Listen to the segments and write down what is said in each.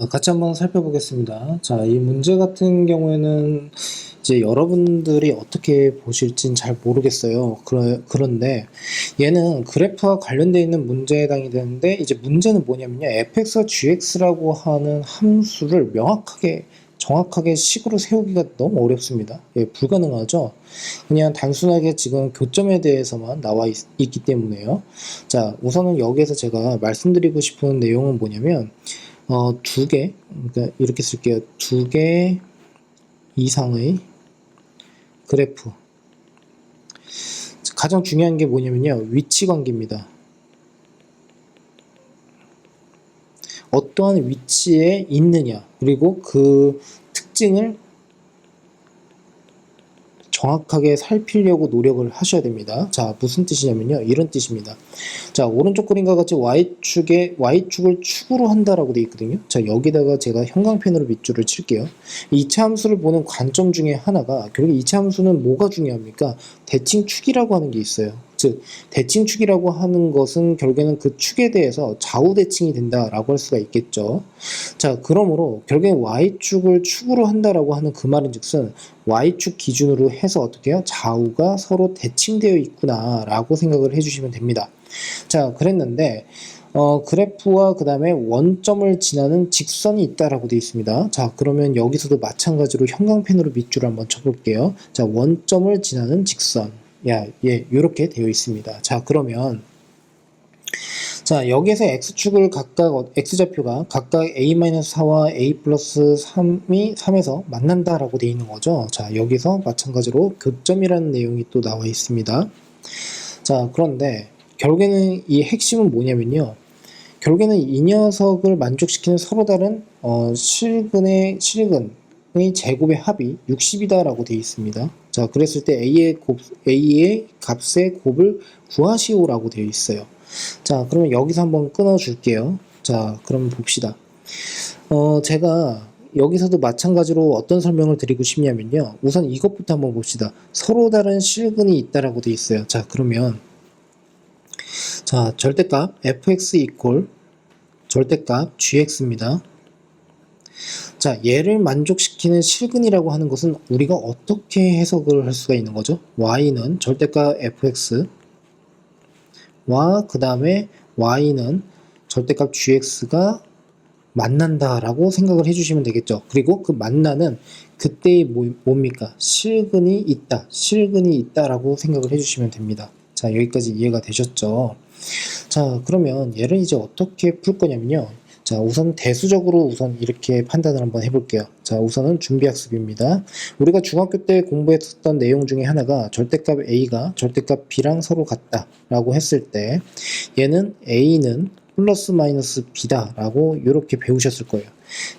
같이 한번 살펴보겠습니다. 자, 이 문제 같은 경우에는 이제 여러분들이 어떻게 보실진 잘 모르겠어요. 그런데 얘는 그래프와 관련되어 있는 문제에 해당이 되는데, 이제 문제는 뭐냐면요. fx와 gx라고 하는 함수를 명확하게 정확하게 식으로 세우기가 너무 어렵습니다. 예, 불가능하죠. 그냥 단순하게 지금 교점에 대해서만 나와 있기 때문에요. 자, 우선은 여기에서 제가 말씀드리고 싶은 내용은 뭐냐면, 두 개, 그러니까 이렇게 쓸게요. 두 개 이상의 그래프. 가장 중요한 게 뭐냐면요. 위치 관계입니다. 어떠한 위치에 있느냐, 그리고 그 특징을 정확하게 살피려고 노력을 하셔야 됩니다. 자, 무슨 뜻이냐면요. 이런 뜻입니다. 자, 오른쪽 그림과 같이 Y축을 축으로 한다라고 되어 있거든요. 자, 여기다가 제가 형광펜으로 밑줄을 칠게요. 이차 함수를 보는 관점 중에 하나가, 결국 이차 함수는 뭐가 중요합니까? 대칭축이라고 하는 게 있어요. 즉, 대칭축이라고 하는 것은 결국에는 그 축에 대해서 좌우 대칭이 된다라고 할 수가 있겠죠. 자, 그러므로 결국엔 Y축을 축으로 한다라고 하는 그 말인즉슨 Y축 기준으로 해서 어떻게 해요? 좌우가 서로 대칭되어 있구나 라고 생각을 해주시면 됩니다. 자, 그랬는데 그래프와 그 다음에 원점을 지나는 직선이 있다라고 되어 있습니다. 자, 그러면 여기서도 마찬가지로 형광펜으로 밑줄을 한번 쳐볼게요. 자, 원점을 지나는 직선. 예, 이렇게 되어 있습니다. 자, 그러면 자, 여기에서 x축을 각각, x좌표가 각각 a-4와 a 플러스 3이 3에서 만난다라고 되어 있는 거죠. 자, 여기서 마찬가지로 교점이라는 내용이 또 나와 있습니다. 자, 그런데 결국에는 이 핵심은 뭐냐면요. 결국에는 이 녀석을 만족시키는 서로 다른 실근의 제곱의 합이 60이다라고 되어 있습니다. 자, 그랬을 때 A의 값의 곱을 구하시오라고 되어 있어요. 자, 그러면 여기서 한번 끊어 줄게요. 자, 그럼 봅시다. 제가 여기서도 마찬가지로 어떤 설명을 드리고 싶냐면요. 우선 이것부터 한번 봅시다. 서로 다른 실근이 있다라고 되어 있어요. 자, 그러면 자, 절대값 fx 이퀄 절대값 gx입니다. 자, 얘를 만족시키는 실근이라고 하는 것은 우리가 어떻게 해석을 할 수가 있는 거죠? y는 절대값 fx와 그 다음에 y는 절대값 gx가 만난다라고 생각을 해주시면 되겠죠. 그리고 그 만나는 그때의 뭡니까? 실근이 있다라고 생각을 해주시면 됩니다. 자, 여기까지 이해가 되셨죠? 자, 그러면 얘를 이제 어떻게 풀 거냐면요. 자, 우선 대수적으로 우선 이렇게 판단을 한번 해볼게요. 자, 우선은 준비학습입니다. 우리가 중학교 때 공부했었던 내용 중에 하나가 절대값 A가 절대값 B랑 서로 같다라고 했을 때 얘는 A는 플러스 마이너스 B다 라고 이렇게 배우셨을 거예요.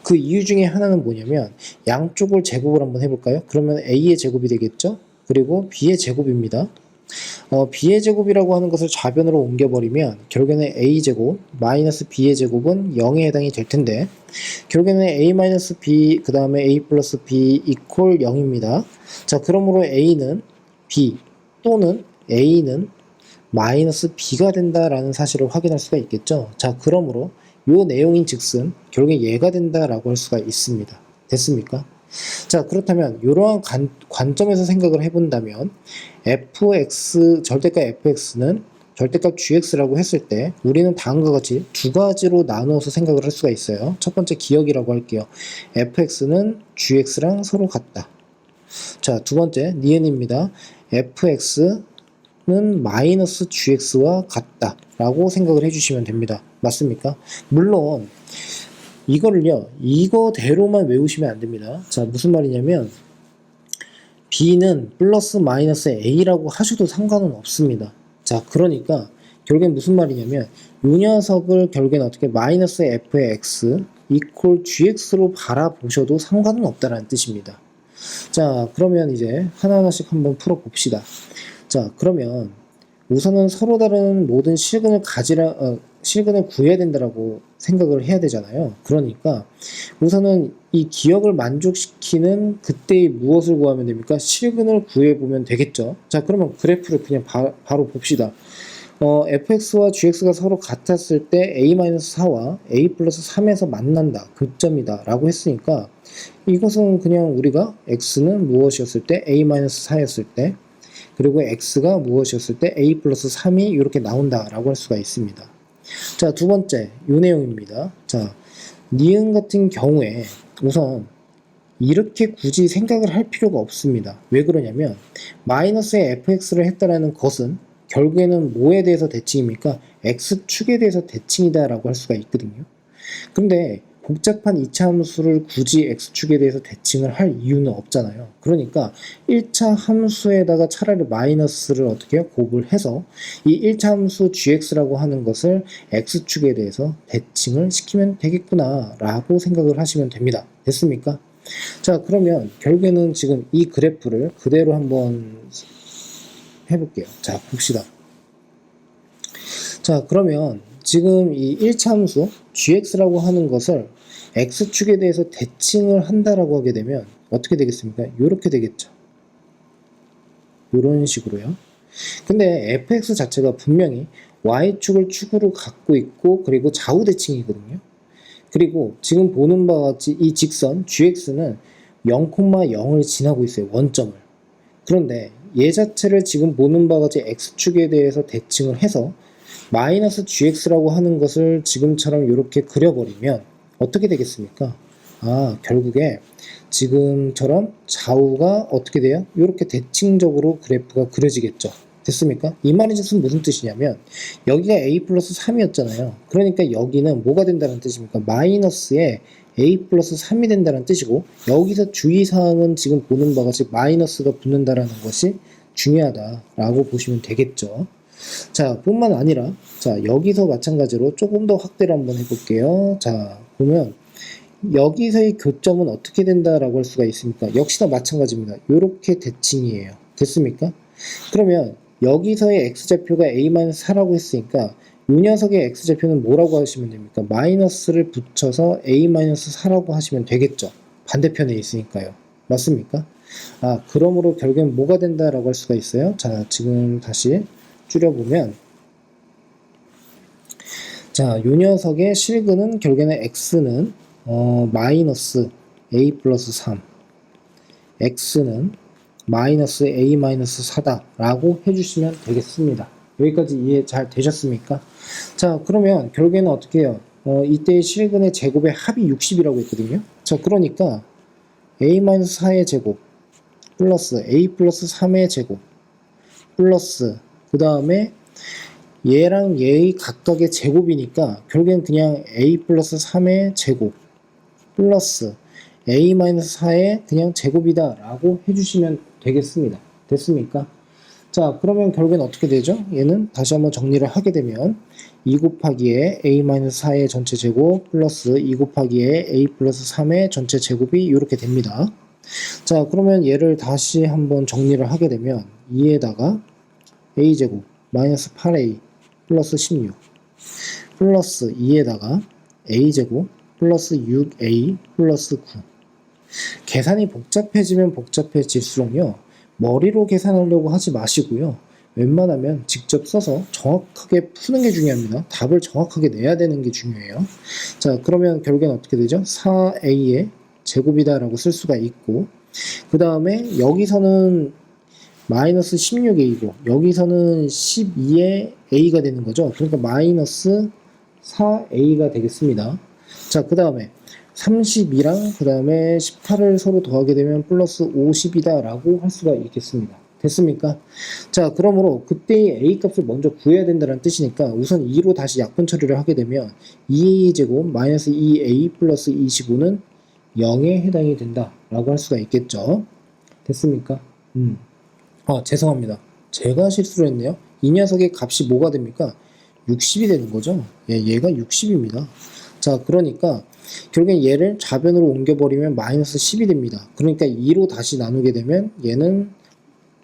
그 이유 중에 하나는 뭐냐면 양쪽을 제곱을 한번 해볼까요? 그러면 A의 제곱이 되겠죠? 그리고 B의 제곱입니다. b의 제곱이라고 하는 것을 좌변으로 옮겨버리면 결국에는 a제곱 마이너스 b의 제곱은 0에 해당이 될 텐데, 결국에는 a 마이너스 b 그 다음에 a 플러스 b 이퀄 0입니다. 자, 그러므로 a는 b 또는 a는 마이너스 b가 된다라는 사실을 확인할 수가 있겠죠. 자, 그러므로 요 내용인 즉슨 결국에 얘가 된다라고 할 수가 있습니다. 됐습니까? 자, 그렇다면 이러한 관점에서 생각을 해본다면 절대값 fx는 절대값 gx라고 했을 때 우리는 다음과 같이 두 가지로 나누어서 생각을 할 수가 있어요. 첫 번째 기억이라고 할게요. fx는 gx랑 서로 같다. 자, 두 번째 니은입니다. fx는 마이너스 gx와 같다 라고 생각을 해주시면 됩니다. 맞습니까? 물론 이거대로만 외우시면 안 됩니다. 자, 무슨 말이냐면 b는 플러스 마이너스 a라고 하셔도 상관은 없습니다. 자, 그러니까 결국엔 무슨 말이냐면 이 녀석을 결국엔 어떻게 마이너스 f의 x 이퀄 gx로 바라보셔도 상관은 없다는 뜻입니다. 자, 그러면 이제 하나하나씩 한번 풀어봅시다. 자, 그러면 우선은 서로 다른 모든 실근을 구해야 된다라고 생각을 해야 되잖아요. 그러니까 우선은 이 기억을 만족시키는 그때의 무엇을 구하면 됩니까? 실근을 구해보면 되겠죠. 자, 그러면 그래프를 그냥 바로 봅시다. fx와 gx가 서로 같았을 때 a-4와 a 플러스 3에서 만난다. 교점이다. 라고 했으니까 이것은 그냥 우리가 x는 무엇이었을 때 a-4였을 때 그리고 x가 무엇이었을 때 a 플러스 3이 이렇게 나온다. 라고 할 수가 있습니다. 자, 두 번째 이 내용입니다. 자, 니은 같은 경우에 우선 이렇게 굳이 생각을 할 필요가 없습니다. 왜 그러냐면 마이너스의 fx를 했다라는 것은 결국에는 뭐에 대해서 대칭입니까? x축에 대해서 대칭이다 라고 할 수가 있거든요. 근데 복잡한 이차 함수를 굳이 x축에 대해서 대칭을 할 이유는 없잖아요. 그러니까 1차 함수에다가 차라리 마이너스를 어떻게 해요? 곱을 해서 이 1차 함수 gx라고 하는 것을 x축에 대해서 대칭을 시키면 되겠구나 라고 생각을 하시면 됩니다. 됐습니까? 자, 그러면 결국에는 지금 이 그래프를 그대로 한번 해볼게요. 자, 봅시다. 자, 그러면 지금 이 1차 함수 gx라고 하는 것을 x축에 대해서 대칭을 한다라고 하게 되면 어떻게 되겠습니까? 이렇게 되겠죠. 이런 식으로요. 근데 fx 자체가 분명히 y축을 축으로 갖고 있고 그리고 좌우 대칭이거든요. 그리고 지금 보는 바와 같이 이 직선 gx는 0,0을 지나고 있어요. 원점을. 그런데 얘 자체를 지금 보는 바와 같이 x축에 대해서 대칭을 해서 마이너스 gx라고 하는 것을 지금처럼 이렇게 그려버리면 어떻게 되겠습니까? 아, 결국에 지금처럼 좌우가 어떻게 돼요? 이렇게 대칭적으로 그래프가 그려지겠죠. 됐습니까? 이 말의 뜻은 무슨 뜻이냐면 여기가 a 플러스 3이었잖아요. 그러니까 여기는 뭐가 된다는 뜻입니까? 마이너스에 a 플러스 3이 된다는 뜻이고 여기서 주의사항은 지금 보는 바와 같이 마이너스가 붙는다는 것이 중요하다라고 보시면 되겠죠. 자, 뿐만 아니라 자, 여기서 마찬가지로 조금 더 확대를 한번 해볼게요. 자, 보면 여기서의 교점은 어떻게 된다라고 할 수가 있습니까? 역시나 마찬가지입니다. 이렇게 대칭이에요. 됐습니까? 그러면 여기서의 x좌표가 a-4라고 했으니까 이 녀석의 x좌표는 뭐라고 하시면 됩니까? 마이너스를 붙여서 a-4라고 하시면 되겠죠. 반대편에 있으니까요. 맞습니까? 아, 그러므로 결국엔 뭐가 된다라고 할 수가 있어요. 자, 지금 다시 줄여보면 자, 이 녀석의 실근은 결국에는 x는 마이너스 a 플러스 3 x는 마이너스 a 마이너스 4다 라고 해주시면 되겠습니다. 여기까지 이해 잘 되셨습니까? 자, 그러면 결국에는 어떻게 해요? 이때의 실근의 제곱의 합이 60이라고 했거든요. 자, 그러니까 a 마이너스 4의 제곱 플러스 a 플러스 3의 제곱 플러스 그 다음에 얘랑 얘의 각각의 제곱이니까 결국엔 그냥 a 플러스 3의 제곱 플러스 a-4의 그냥 제곱이다 라고 해주시면 되겠습니다. 됐습니까? 자, 그러면 결국엔 어떻게 되죠? 얘는 다시 한번 정리를 하게 되면 2 곱하기에 a-4의 전체 제곱 플러스 2 곱하기에 a 플러스 3의 전체 제곱이 이렇게 됩니다. 자, 그러면 얘를 다시 한번 정리를 하게 되면 2에다가 a제곱 마이너스 8a 플러스 16 플러스 2에다가 a제곱 플러스 6a 플러스 9 계산이 복잡해지면 복잡해질수록요 머리로 계산하려고 하지 마시고요 웬만하면 직접 써서 정확하게 푸는 게 중요합니다. 답을 정확하게 내야 되는 게 중요해요. 자, 그러면 결국엔 어떻게 되죠? 4a의 제곱이다 라고 쓸 수가 있고 그 다음에 여기서는 마이너스 16a고 여기서는 12의 a가 되는 거죠. 그러니까 마이너스 4a가 되겠습니다. 자, 그 다음에 32랑 그 다음에 18을 서로 더하게 되면 플러스 50이다 라고 할 수가 있겠습니다. 됐습니까? 자, 그러므로 그때의 a 값을 먼저 구해야 된다는 뜻이니까 우선 2로 다시 약분 처리를 하게 되면 2a 제곱 마이너스 2a 플러스 25는 0에 해당이 된다 라고 할 수가 있겠죠. 됐습니까? 죄송합니다. 제가 실수를 했네요. 이 녀석의 값이 뭐가 됩니까? 60이 되는 거죠. 얘가 60입니다. 자, 그러니까 결국엔 얘를 좌변으로 옮겨버리면 마이너스 10이 됩니다. 그러니까 2로 다시 나누게 되면 얘는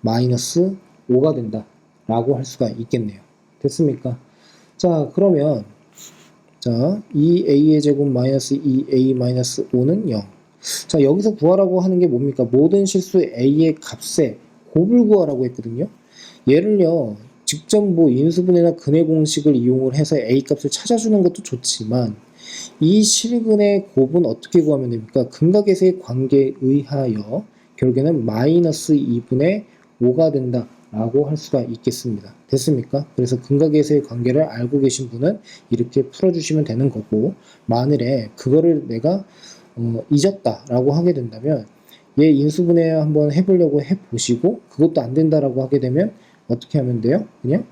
마이너스 5가 된다 라고 할 수가 있겠네요. 됐습니까? 자, 그러면 자 2a의 제곱 마이너스 2a 마이너스 5는 0. 자, 여기서 구하라고 하는 게 뭡니까? 모든 실수 a의 값에 곱을 구하라고 했거든요. 얘를요 직접 뭐 인수분해나 근해 공식을 이용을 해서 A 값을 찾아주는 것도 좋지만 이 실근의 곱은 어떻게 구하면 됩니까? 근각에서의 관계에 의하여 결국에는 마이너스 2분의 5가 된다 라고 할 수가 있겠습니다. 됐습니까? 그래서 근각에서의 관계를 알고 계신 분은 이렇게 풀어주시면 되는 거고, 만일에 그거를 내가 잊었다 라고 하게 된다면 얘 인수분해 한번 해보려고 해보시고 그것도 안 된다라고 하게 되면 어떻게 하면 돼요? 그냥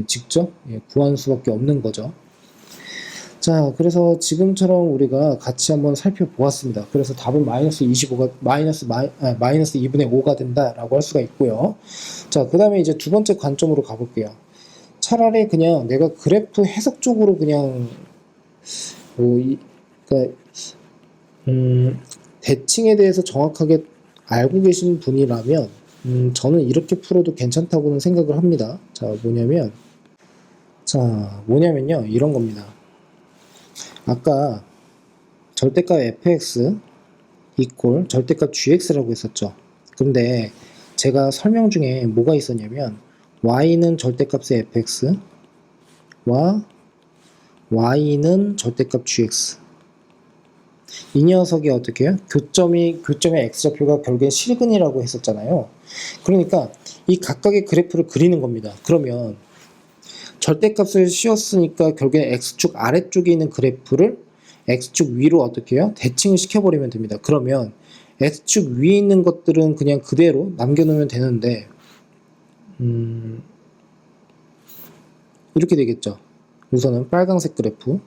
직접 구하는 수밖에 없는 거죠. 자, 그래서 지금처럼 우리가 같이 한번 살펴보았습니다. 그래서 답은 마이너스 25가 마이너스 2분의 5가 된다라고 할 수가 있고요. 자, 그 다음에 이제 두 번째 관점으로 가볼게요. 차라리 그냥 내가 그래프 해석 쪽으로 그냥 그러니까 대칭에 대해서 정확하게 알고 계신 분이라면 저는 이렇게 풀어도 괜찮다고는 생각을 합니다. 자, 뭐냐면요 이런 겁니다. 아까 절대값 fx 이퀄 절대값 gx라고 했었죠. 근데 제가 설명 중에 뭐가 있었냐면 y는 절대값의 fx와 y는 절대값 gx, 이 녀석이 어떻게 해요? 교점의 x좌표가 결국엔 실근이라고 했었잖아요. 그러니까 이 각각의 그래프를 그리는 겁니다. 그러면 절대값을 씌웠으니까 결국엔 x축 아래쪽에 있는 그래프를 x축 위로 어떻게 해요? 대칭을 시켜버리면 됩니다. 그러면 x축 위에 있는 것들은 그냥 그대로 남겨놓으면 되는데 이렇게 되겠죠. 우선은 빨간색 그래프.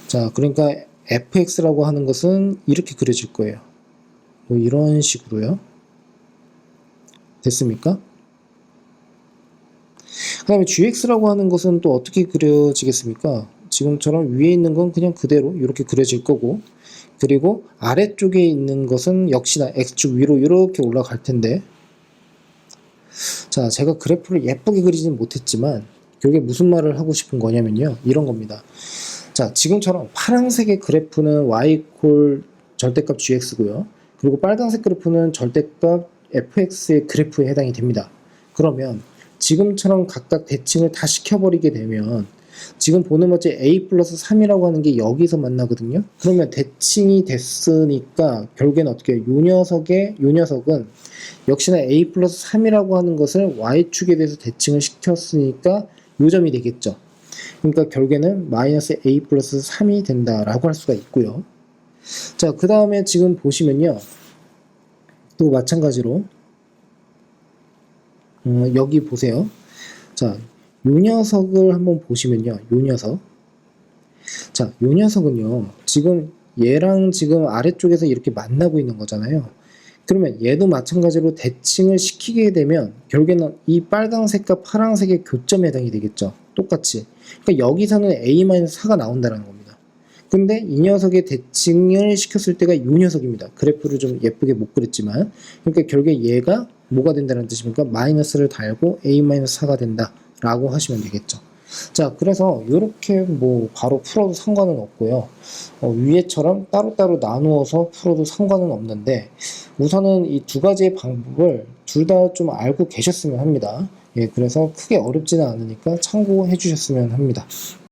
자, 그러니까 fx라고 하는 것은 이렇게 그려질 거예요. 뭐 이런 식으로요. 됐습니까? 그 다음에 gx라고 하는 것은 또 어떻게 그려지겠습니까? 지금처럼 위에 있는 건 그냥 그대로 이렇게 그려질 거고, 그리고 아래쪽에 있는 것은 역시나 x축 위로 이렇게 올라갈 텐데, 자, 제가 그래프를 예쁘게 그리지는 못했지만 결국에 무슨 말을 하고 싶은 거냐면요, 이런 겁니다. 자, 지금처럼 파란색의 그래프는 y 콜 절대값 gx고요. 그리고 빨간색 그래프는 절대값 fx의 그래프에 해당이 됩니다. 그러면 지금처럼 각각 대칭을 다 시켜버리게 되면 지금 보는 것처럼 a 플러스 3이라고 하는 게 여기서 만나거든요. 그러면 대칭이 됐으니까 결국엔 어떻게 해요? 요 녀석은 역시나 a 플러스 3이라고 하는 것을 y축에 대해서 대칭을 시켰으니까 요 점이 되겠죠. 그러니까 결국에는 마이너스 a 플러스 3이 된다라고 할 수가 있고요. 자, 그 다음에 지금 보시면요, 또 마찬가지로 여기 보세요. 자, 요 녀석을 한번 보시면요, 요 녀석. 자, 요 녀석은요, 지금 얘랑 지금 아래쪽에서 이렇게 만나고 있는 거잖아요. 그러면 얘도 마찬가지로 대칭을 시키게 되면 결국에는 이 빨강색과 파란색의 교점에 해당이 되겠죠. 똑같이. 그러니까 여기서는 a-4가 나온다는 겁니다. 근데 이 녀석의 대칭을 시켰을 때가 이 녀석입니다. 그래프를 좀 예쁘게 못 그렸지만, 그러니까 결국에 얘가 뭐가 된다는 뜻입니까? 마이너스를 달고 a-4가 된다 라고 하시면 되겠죠. 자, 그래서 이렇게 뭐 바로 풀어도 상관은 없고요. 위에처럼 따로따로 나누어서 풀어도 상관은 없는데, 우선은 이 두 가지의 방법을 둘 다 좀 알고 계셨으면 합니다. 예, 그래서 크게 어렵지는 않으니까 참고해 주셨으면 합니다.